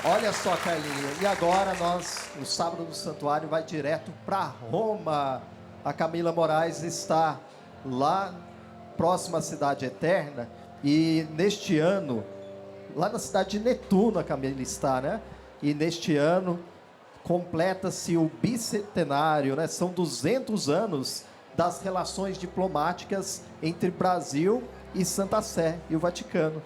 Olha só, Carlinhos, e agora o Sábado do Santuário vai direto para Roma. A Camila Moraes está lá, próxima à Cidade Eterna, e neste ano, lá na cidade de Netuno, a Camila está, né? E neste ano, completa-se o bicentenário, né? São 200 anos das relações diplomáticas entre Brasil e Santa Sé e o Vaticano.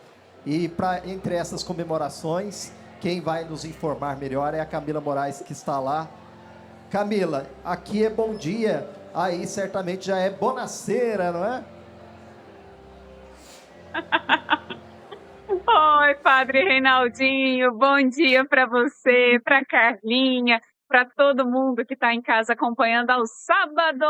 E entre essas comemorações, quem vai nos informar melhor é a Camila Moraes, que está lá. Camila, aqui é bom dia, aí certamente já é bonaceira, não é? Oi, Padre Reinaldinho, bom dia para você, para Carlinha, para todo mundo que está em casa acompanhando ao sábado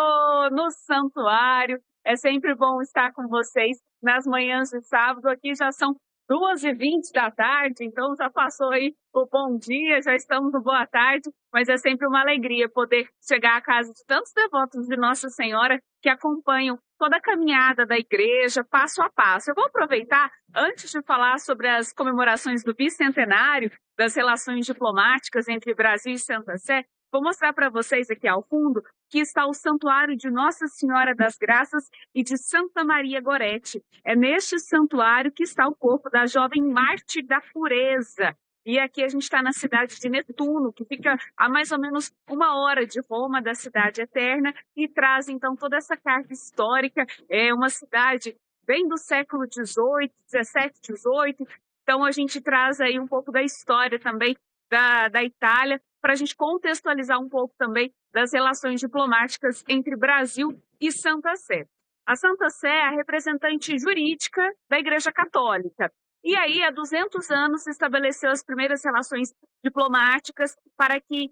no santuário. É sempre bom estar com vocês nas manhãs de sábado. Aqui já são 2h20 da tarde, então já passou aí o bom dia, já estamos no boa tarde, mas é sempre uma alegria poder chegar à casa de tantos devotos de Nossa Senhora que acompanham toda a caminhada da igreja, passo a passo. Eu vou aproveitar, antes de falar sobre as comemorações do bicentenário das relações diplomáticas entre Brasil e Santa Sé, vou mostrar para vocês aqui ao fundo que está o Santuário de Nossa Senhora das Graças e de Santa Maria Gorete. É neste santuário que está o corpo da jovem mártir da pureza. E aqui a gente está na cidade de Netuno, que fica a mais ou menos 1 hora de Roma, da Cidade Eterna, e traz então toda essa carga histórica. É uma cidade bem do século XVIII, XVII, XVIII. Então a gente traz aí um pouco da história também da Itália, para a gente contextualizar um pouco também das relações diplomáticas entre Brasil e Santa Sé. A Santa Sé é a representante jurídica da Igreja Católica. E aí, há 200 anos, se estabeleceu as primeiras relações diplomáticas para que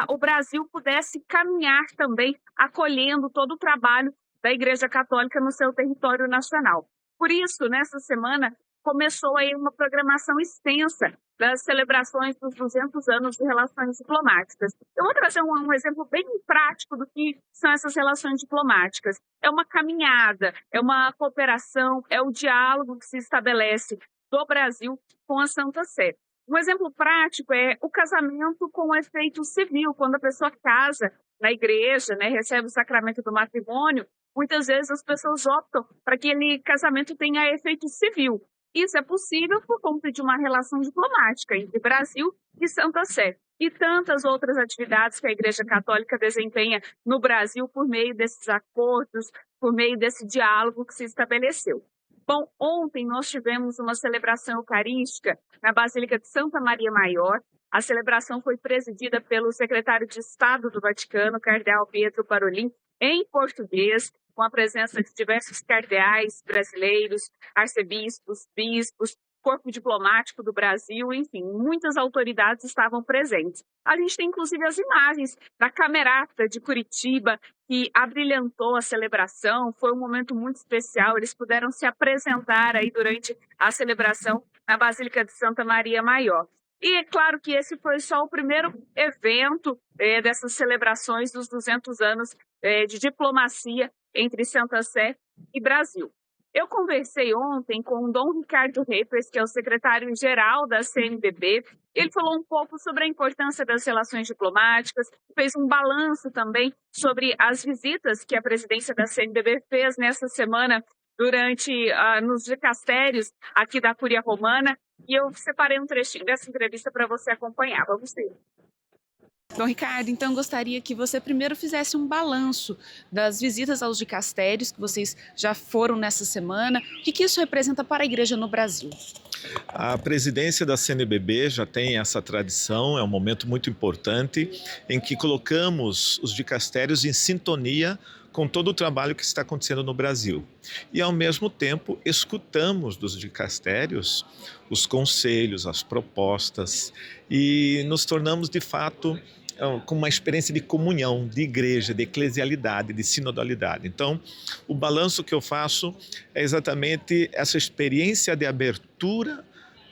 o Brasil pudesse caminhar também, acolhendo todo o trabalho da Igreja Católica no seu território nacional. Por isso, nessa semana, começou aí uma programação extensa das celebrações dos 200 anos de relações diplomáticas. Eu vou trazer um exemplo bem prático do que são essas relações diplomáticas. É uma caminhada, é uma cooperação, é o diálogo que se estabelece do Brasil com a Santa Sé. Um exemplo prático é o casamento com efeito civil, quando a pessoa casa na igreja, né, recebe o sacramento do matrimônio, muitas vezes as pessoas optam para que aquele casamento tenha efeito civil. Isso é possível por conta de uma relação diplomática entre Brasil e Santa Sé. E tantas outras atividades que a Igreja Católica desempenha no Brasil por meio desses acordos, por meio desse diálogo que se estabeleceu. Bom, ontem nós tivemos uma celebração eucarística na Basílica de Santa Maria Maior. A celebração foi presidida pelo secretário de Estado do Vaticano, cardeal Pietro Parolin, em português, com a presença de diversos cardeais brasileiros, arcebispos, bispos, corpo diplomático do Brasil, enfim, muitas autoridades estavam presentes. A gente tem inclusive as imagens da Camerata de Curitiba, que abrilhantou a celebração, foi um momento muito especial, eles puderam se apresentar aí durante a celebração na Basílica de Santa Maria Maior. E é claro que esse foi só o primeiro evento dessas celebrações dos 200 anos de diplomacia entre Santa Sé e Brasil. Eu conversei ontem com o Dom Ricardo Reppers, que é o secretário-geral da CNBB. Ele falou um pouco sobre a importância das relações diplomáticas, fez um balanço também sobre as visitas que a presidência da CNBB fez nessa semana nos dicastérios aqui da Cúria Romana. E eu separei um trechinho dessa entrevista para você acompanhar. Vamos ver. Dom Ricardo, então gostaria que você primeiro fizesse um balanço das visitas aos dicastérios que vocês já foram nessa semana. O que isso representa para a igreja no Brasil? A presidência da CNBB já tem essa tradição, é um momento muito importante em que colocamos os dicastérios em sintonia com todo o trabalho que está acontecendo no Brasil. E, ao mesmo tempo, escutamos dos dicastérios os conselhos, as propostas e nos tornamos, de fato, com uma experiência de comunhão, de igreja, de eclesialidade, de sinodalidade. Então, o balanço que eu faço é exatamente essa experiência de abertura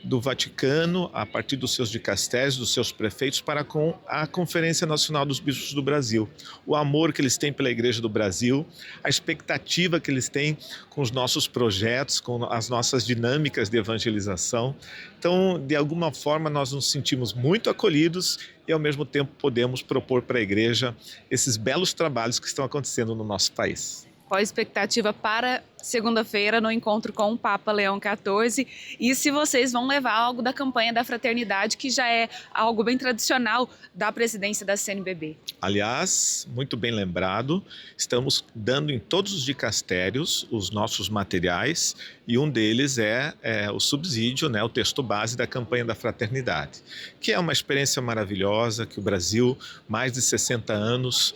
do Vaticano, a partir dos seus dicastérios, dos seus prefeitos, para com a Conferência Nacional dos Bispos do Brasil. O amor que eles têm pela Igreja do Brasil, a expectativa que eles têm com os nossos projetos, com as nossas dinâmicas de evangelização. Então, de alguma forma, nós nos sentimos muito acolhidos e, ao mesmo tempo, podemos propor para a Igreja esses belos trabalhos que estão acontecendo no nosso país. Qual a expectativa para segunda-feira no encontro com o Papa Leão XIV? E se vocês vão levar algo da campanha da fraternidade, que já é algo bem tradicional da presidência da CNBB? Aliás, muito bem lembrado, estamos dando em todos os dicastérios os nossos materiais e um deles é o subsídio, o texto base da campanha da fraternidade, que é uma experiência maravilhosa que o Brasil, mais de 60 anos,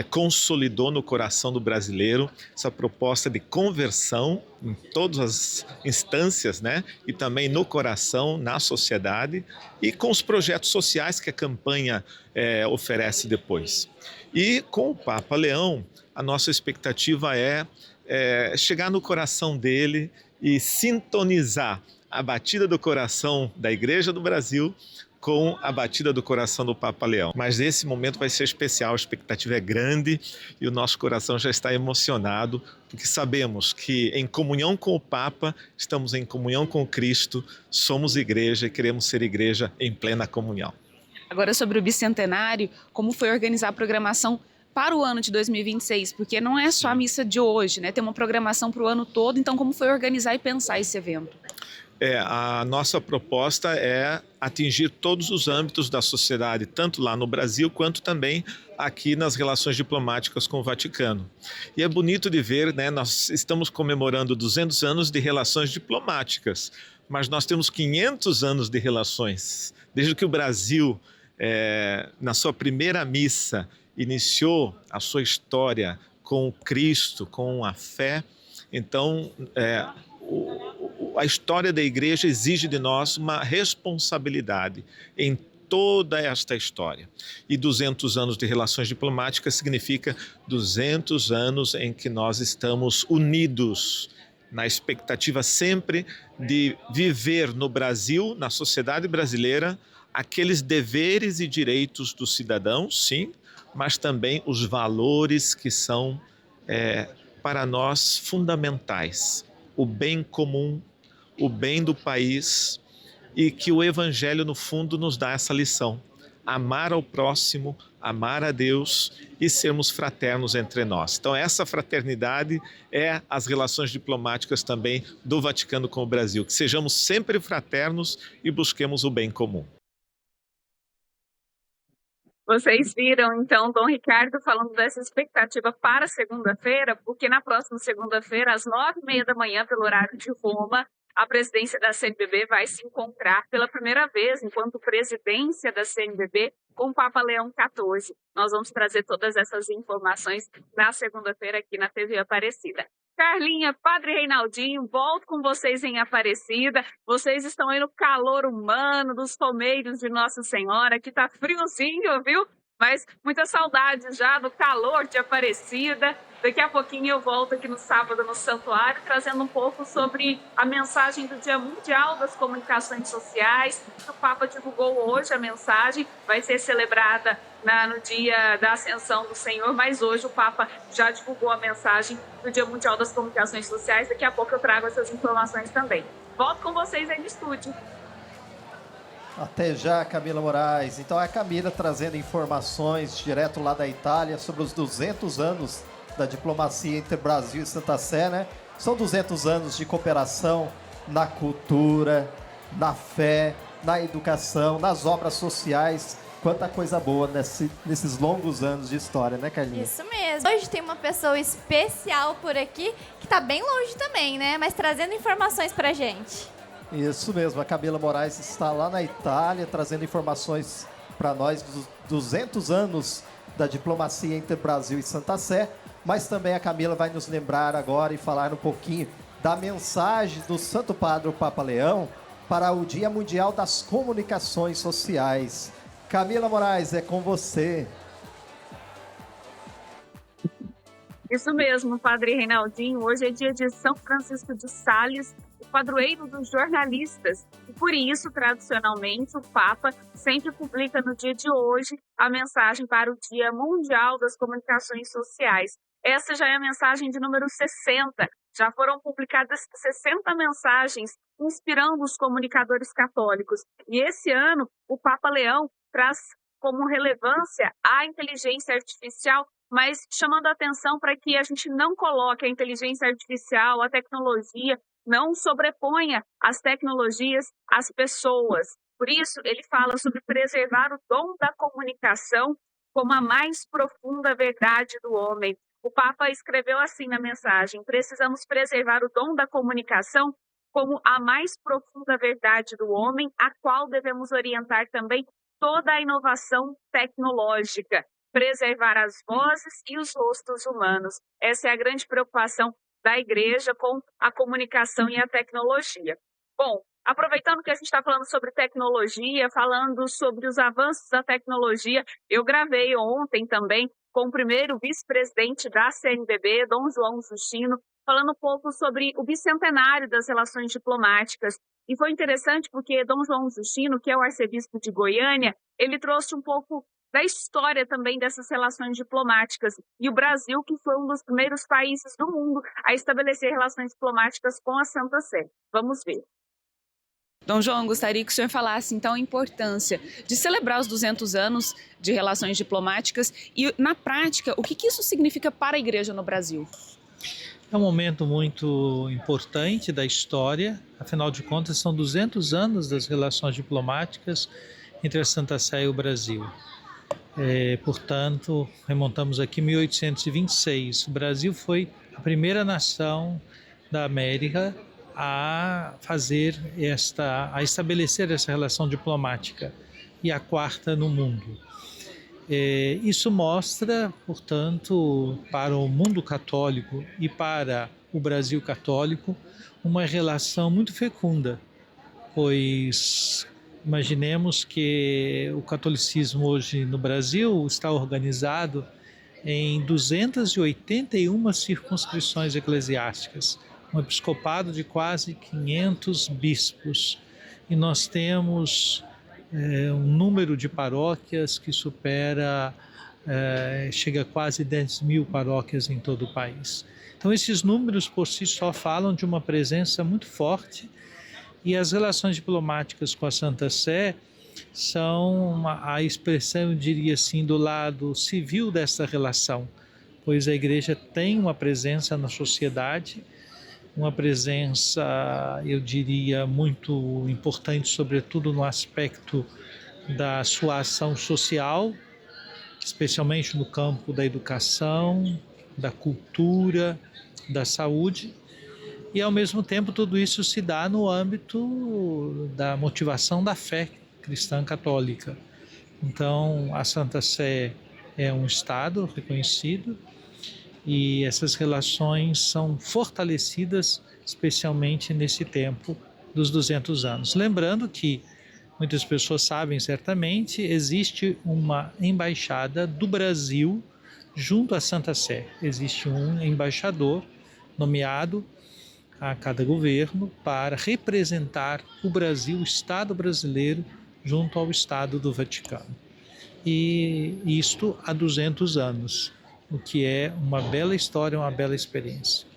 consolidou no coração do brasileiro essa proposta de conversão em todas as instâncias, e também no coração, na sociedade e com os projetos sociais que a campanha oferece depois. E com o Papa Leão, a nossa expectativa é chegar no coração dele e sintonizar a batida do coração da Igreja do Brasil com a batida do coração do Papa Leão. Mas esse momento vai ser especial, a expectativa é grande e o nosso coração já está emocionado, porque sabemos que em comunhão com o Papa, estamos em comunhão com Cristo, somos igreja e queremos ser igreja em plena comunhão. Agora, sobre o bicentenário, como foi organizar a programação para o ano de 2026? Porque não é só a missa de hoje, tem uma programação para o ano todo, então como foi organizar e pensar esse evento? A nossa proposta é atingir todos os âmbitos da sociedade, tanto lá no Brasil quanto também aqui nas relações diplomáticas com o Vaticano. E é bonito de ver, nós estamos comemorando 200 anos de relações diplomáticas, mas nós temos 500 anos de relações. Desde que o Brasil, na sua primeira missa, iniciou a sua história com Cristo, com a fé, então a história da igreja exige de nós uma responsabilidade em toda esta história. E 200 anos de relações diplomáticas significa 200 anos em que nós estamos unidos na expectativa sempre de viver no Brasil, na sociedade brasileira, aqueles deveres e direitos dos cidadãos, sim, mas também os valores que são para nós fundamentais. O bem comum, o bem do país, e que o Evangelho, no fundo, nos dá essa lição. Amar ao próximo, amar a Deus e sermos fraternos entre nós. Então, essa fraternidade é as relações diplomáticas também do Vaticano com o Brasil. Que sejamos sempre fraternos e busquemos o bem comum. Vocês viram, então, Dom Ricardo falando dessa expectativa para segunda-feira, porque na próxima segunda-feira, às 9h30 da manhã, pelo horário de Roma, a presidência da CNBB vai se encontrar pela primeira vez, enquanto presidência da CNBB, com o Papa Leão XIV. Nós vamos trazer todas essas informações na segunda-feira aqui na TV Aparecida. Carlinha, Padre Reinaldinho, volto com vocês em Aparecida. Vocês estão aí no calor humano dos romeiros de Nossa Senhora, que tá friozinho, viu? Mas muita saudade já do calor de Aparecida. Daqui a pouquinho eu volto aqui no sábado no Santuário, trazendo um pouco sobre a mensagem do Dia Mundial das Comunicações Sociais. O Papa divulgou hoje a mensagem, vai ser celebrada no dia da Ascensão do Senhor, mas hoje o Papa já divulgou a mensagem do Dia Mundial das Comunicações Sociais. Daqui a pouco eu trago essas informações também. Volto com vocês aí no estúdio. Até já, Camila Moraes. Então é a Camila trazendo informações direto lá da Itália sobre os 200 anos da diplomacia entre Brasil e Santa Sé, São 200 anos de cooperação na cultura, na fé, na educação, nas obras sociais. Quanta coisa boa nesses longos anos de história, né, Carlinhos? Isso mesmo. Hoje tem uma pessoa especial por aqui, que tá bem longe também, Mas trazendo informações pra gente. Isso mesmo, a Camila Moraes está lá na Itália, trazendo informações para nós dos 200 anos da diplomacia entre Brasil e Santa Sé, mas também a Camila vai nos lembrar agora e falar um pouquinho da mensagem do Santo Padre o Papa Leão para o Dia Mundial das Comunicações Sociais. Camila Moraes, é com você. Isso mesmo, Padre Reinaldinho. Hoje é dia de São Francisco de Sales o padroeiro dos jornalistas. E por isso, tradicionalmente, o Papa sempre publica no dia de hoje a mensagem para o Dia Mundial das Comunicações Sociais. Essa já é a mensagem de número 60. Já foram publicadas 60 mensagens inspirando os comunicadores católicos. E esse ano, o Papa Leão traz como relevância a inteligência artificial, mas chamando a atenção para que a gente não coloque a inteligência artificial, a tecnologia, não sobreponha as tecnologias às pessoas. Por isso, ele fala sobre preservar o dom da comunicação como a mais profunda verdade do homem. O Papa escreveu assim na mensagem: precisamos preservar o dom da comunicação como a mais profunda verdade do homem, a qual devemos orientar também toda a inovação tecnológica, preservar as vozes e os rostos humanos. Essa é a grande preocupação da Igreja com a comunicação e a tecnologia. Bom, aproveitando que a gente está falando sobre tecnologia, falando sobre os avanços da tecnologia, eu gravei ontem também com o primeiro vice-presidente da CNBB, Dom João Justino, falando um pouco sobre o bicentenário das relações diplomáticas. E foi interessante porque Dom João Justino, que é o arcebispo de Goiânia, ele trouxe um pouco da história também dessas relações diplomáticas. E o Brasil, que foi um dos primeiros países do mundo a estabelecer relações diplomáticas com a Santa Sé. Vamos ver. Dom João, gostaria que o senhor falasse, então, a importância de celebrar os 200 anos de relações diplomáticas e, na prática, o que isso significa para a Igreja no Brasil? É um momento muito importante da história, afinal de contas, são 200 anos das relações diplomáticas entre a Santa Sé e o Brasil. Portanto, remontamos aqui 1826. O Brasil foi a primeira nação da América a estabelecer essa relação diplomática e a quarta no mundo. Isso mostra, portanto, para o mundo católico e para o Brasil católico, uma relação muito fecunda, pois imaginemos que o catolicismo hoje no Brasil está organizado em 281 circunscrições eclesiásticas, um episcopado de quase 500 bispos, e nós temos um número de paróquias que chega a quase 10 mil paróquias em todo o país. Então esses números por si só falam de uma presença muito forte, e as relações diplomáticas com a Santa Sé são a expressão, eu diria assim, do lado civil dessa relação, pois a Igreja tem uma presença na sociedade, uma presença, eu diria, muito importante, sobretudo no aspecto da sua ação social, especialmente no campo da educação, da cultura, da saúde, e ao mesmo tempo tudo isso se dá no âmbito da motivação da fé cristã católica. Então, a Santa Sé é um Estado reconhecido, e essas relações são fortalecidas especialmente nesse tempo dos 200 anos. Lembrando que, muitas pessoas sabem certamente, existe uma embaixada do Brasil junto à Santa Sé. Existe um embaixador nomeado a cada governo para representar o Brasil, o Estado brasileiro, junto ao Estado do Vaticano. E isto há 200 anos. O que é uma bela história, uma bela experiência.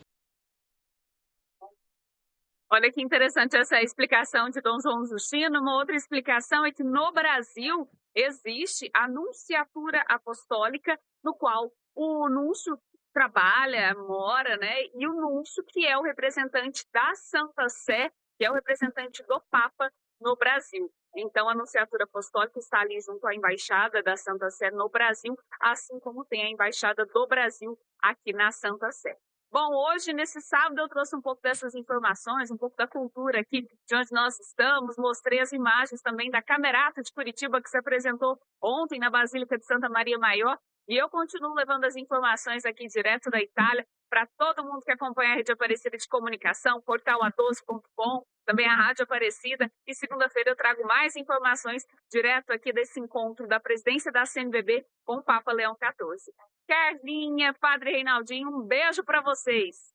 Olha que interessante essa explicação de Dom João Justino. Uma outra explicação é que no Brasil existe a nunciatura apostólica, no qual o núncio trabalha, mora, né? E o núncio, que é o representante da Santa Sé, que é o representante do Papa no Brasil. Então, a Nunciatura Apostólica está ali junto à Embaixada da Santa Sé no Brasil, assim como tem a Embaixada do Brasil aqui na Santa Sé. Bom, hoje, nesse sábado, eu trouxe um pouco dessas informações, um pouco da cultura aqui de onde nós estamos. Mostrei as imagens também da Camerata de Curitiba, que se apresentou ontem na Basílica de Santa Maria Maior. E eu continuo levando as informações aqui direto da Itália para todo mundo que acompanha a Rede Aparecida de Comunicação, portal a12.com, também a Rádio Aparecida. E segunda-feira eu trago mais informações direto aqui desse encontro da presidência da CNBB com o Papa Leão XIV. Carlinha, Padre Reinaldinho, um beijo para vocês.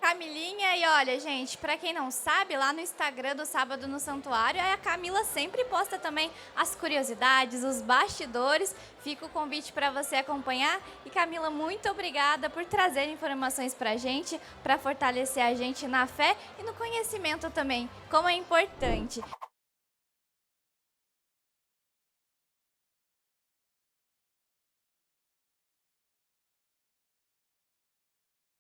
Camilinha, e olha, gente, pra quem não sabe, lá no Instagram do Sábado no Santuário, a Camila sempre posta também as curiosidades, os bastidores. Fica o convite para você acompanhar. E Camila, muito obrigada por trazer informações pra gente, para fortalecer a gente na fé e no conhecimento também, como é importante.